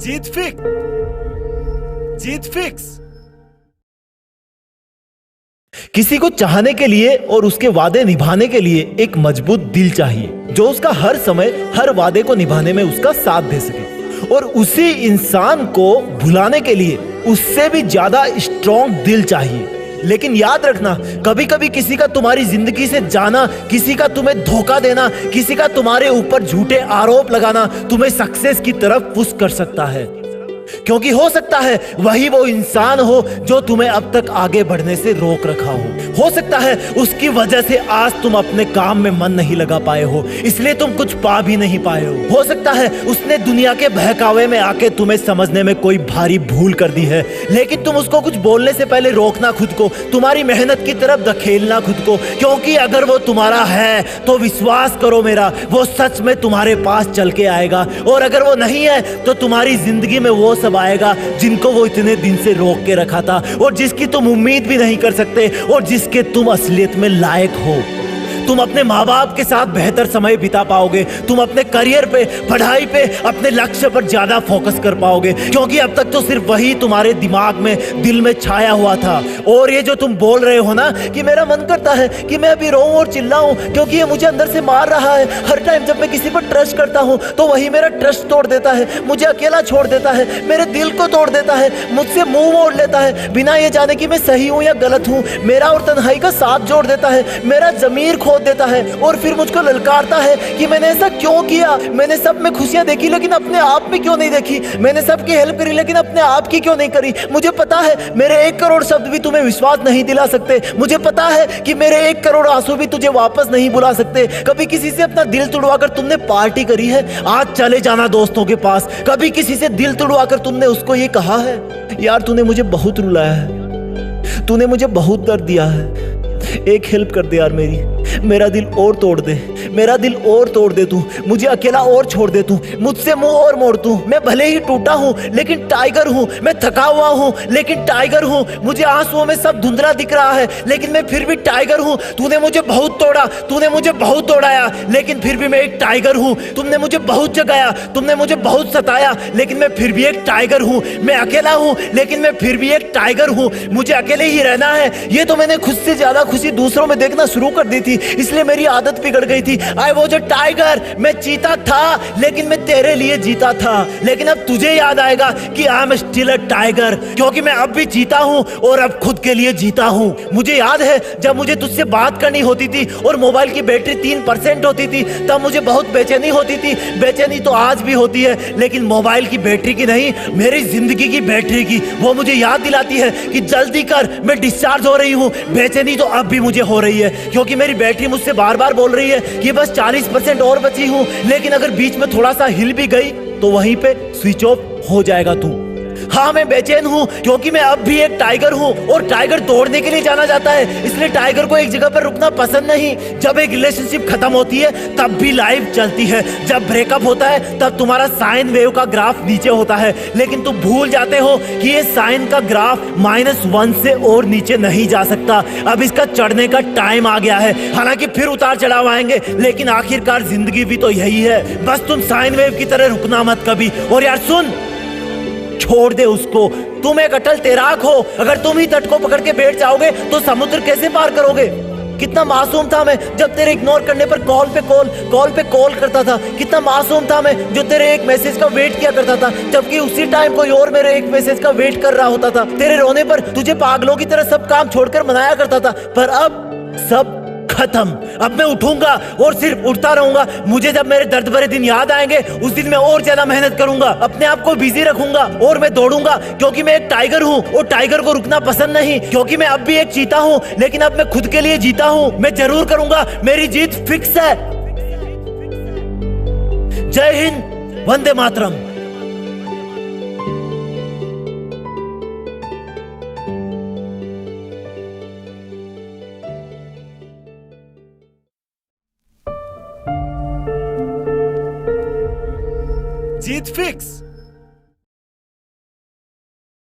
जीत fix. जीत fix. किसी को चाहने के लिए और उसके वादे निभाने के लिए एक मजबूत दिल चाहिए जो उसका हर समय हर वादे को निभाने में उसका साथ दे सके, और उसी इंसान को भुलाने के लिए उससे भी ज्यादा स्ट्रॉन्ग दिल चाहिए। लेकिन याद रखना, कभी कभी किसी का तुम्हारी जिंदगी से जाना, किसी का तुम्हें धोखा देना, किसी का तुम्हारे ऊपर झूठे आरोप लगाना तुम्हें सक्सेस की तरफ पुश कर सकता है, क्योंकि हो सकता है वही वो इंसान हो जो तुम्हें अब तक आगे बढ़ने से रोक रखा हो सकता है उसकी वजह से आज तुम अपने काम में मन नहीं लगा पाए हो, इसलिए तुम कुछ पा भी नहीं पाए हो सकता है उसने दुनिया के बहकावे में आके तुम्हें समझने में कोई भारी भूल कर दी है, लेकिन तुम उसको कुछ बोलने से पहले रोकना खुद को, तुम्हारी मेहनत की तरफ धकेलना खुद को, क्योंकि अगर वो तुम्हारा है तो विश्वास करो मेरा, वो सच में तुम्हारे पास चल के आएगा, और अगर वो नहीं है तो तुम्हारी जिंदगी में वो सब आएगा जिनको वो इतने दिन से रोक के रखा था, और जिसकी तुम उम्मीद भी नहीं कर सकते, और जिसके तुम असलियत में लायक हो। तुम अपने माँ बाप के साथ बेहतर समय बिता पाओगे, तुम अपने करियर पे, पढ़ाई पे, अपने लक्ष्य पर ज्यादा फोकस कर पाओगे, क्योंकि अब तक तो सिर्फ वही तुम्हारे दिमाग में, दिल में छाया हुआ था। और ये जो तुम बोल रहे हो ना कि मेरा मन करता है कि मैं अभी रोऊं और चिल्लाऊं क्योंकि ये मुझे अंदर से मार रहा है, हर टाइम जब मैं किसी पर ट्रस्ट करता हूं तो वही मेरा ट्रस्ट तोड़ देता है, मुझे अकेला छोड़ देता है, मेरे दिल को तोड़ देता है, मुझसे मुंह मोड़ लेता है बिना ये जाने कि मैं सही हूं या गलत हूं, मेरा और तन्हाई का साथ जोड़ देता है, मेरा जमीर खो देता है, और फिर मुझको ललकारता है कि मैंने ऐसा क्यों किया, मैंने सब में खुशियां देखी लेकिन अपने आप में क्यों नहीं देखी, मैंने सबकी हेल्प करी लेकिन अपने आप की क्यों नहीं करी। मुझे पता है मेरे 1 करोड़ शब्द भी तुम्हें विश्वास नहीं दिला सकते, मुझे पता है कि मेरे 1 करोड़ आंसू भी तुझे वापस नहीं बुला सकते। कभी किसी से अपना दिल तुड़वाकर तुमने पार्टी करी है, आज चले जाना दोस्तों के पास। कभी किसी से दिल तुड़वाकर तुमने उसको ये कहा है, यार तूने मुझे बहुत रुलाया है, तूने मुझे बहुत दर्द दिया है, एक हेल्प कर दे यार मेरा दिल और तोड़ दे, मेरा दिल और तोड़ दे तू, मुझे अकेला और छोड़ दे तू, मुझसे मुंह और मोड़ तू। मैं भले ही टूटा हूं लेकिन टाइगर हूं, मैं थका हुआ हूं लेकिन टाइगर हूं, मुझे आंसुओं में सब धुंधला दिख रहा है लेकिन मैं फिर भी टाइगर हूं। तूने मुझे बहुत तोड़ा, तूने मुझे बहुत तोड़ाया, लेकिन फिर भी मैं एक टाइगर हूं। तुमने मुझे बहुत जगाया, तुमने मुझे बहुत सताया, लेकिन मैं फिर भी एक टाइगर हूं। मैं अकेला हूं लेकिन मैं फिर भी एक टाइगर हूं, मुझे अकेले ही रहना है। ये तो मैंने खुद से ज्यादा खुशी दूसरों में देखना शुरू कर दी थी, इसलिए मेरी आदत बिगड़ गई थी। आई वॉज अ टाइगर, मैं चीता था लेकिन मैं तेरे लिए जीता था। लेकिन अब तुझे याद आएगा कि I am still a tiger, क्योंकि मैं अब भी जीता हूं और अब खुद के लिए जीता हूं। मुझे याद है जब मुझे तुझसे बात करनी होती थी और मोबाइल की बैटरी 3% होती थी, तब मुझे बहुत बेचैनी होती थी। बेचैनी तो आज भी होती है, लेकिन मोबाइल की बैटरी की नहीं, मेरी जिंदगी की बैटरी की। वो मुझे याद दिलाती है कि जल्दी कर, मैं डिस्चार्ज हो रही हूँ। बेचैनी तो अब भी मुझे हो रही है, क्योंकि मेरी बैटरी मुझसे बार बार बोल रही है कि बस 40% और बची हूं, लेकिन अगर बीच में थोड़ा सा हिल भी गई तो वहीं पे स्विच ऑफ हो जाएगा तू। हाँ, मैं बेचैन हूँ क्योंकि मैं अब भी एक टाइगर हूँ, और टाइगर दौड़ने के लिए जाना जाता है, इसलिए टाइगर को एक जगह पर रुकना पसंद नहीं। जब एक रिलेशनशिप खत्म होती है तब भी लाइफ चलती है, जब ब्रेकअप होता है तब तुम्हारा साइन वेव का ग्राफ नीचे होता है, लेकिन तुम भूल जाते हो कि ये साइन का ग्राफ -1 से और नीचे नहीं जा सकता। अब इसका चढ़ने का टाइम आ गया है। हालांकि फिर उतार चढ़ाव आएंगे, लेकिन आखिरकार जिंदगी भी तो यही है। बस तुम साइन वेव की तरह रुकना मत कभी। और यार सुन, छोड़ दे उसको, तुम एक अटल तैराक हो। अगर तुम ही तट को पकड़ के बैठ जाओगे तो समुद्र कैसे पार करोगे। कितना मासूम था मैं जब तेरे इग्नोर करने पर कॉल पे कॉल करता था। कितना मासूम था मैं जो तेरे एक मैसेज का वेट किया करता था, जबकि उसी टाइम कोई और मेरे एक मैसेज का वेट कर रहा होता था। तेरे रोने पर तुझे पागलों की तरह सब काम छोड़कर मनाया करता था, पर अब सब खत्म। अब मैं उठूंगा और सिर्फ उठता रहूंगा। मुझे जब मेरे दर्द भरे दिन याद आएंगे उस दिन मैं और ज्यादा मेहनत करूंगा, अपने आप को बिजी रखूंगा और मैं दौड़ूंगा, क्योंकि मैं एक टाइगर हूं और टाइगर को रुकना पसंद नहीं। क्योंकि मैं अब भी एक चीता हूं, लेकिन अब मैं खुद के लिए जीता हूं। मैं जरूर करूंगा, मेरी जीत फिक्स है। जय हिंद, वंदे मातरम। जीत फिक्स।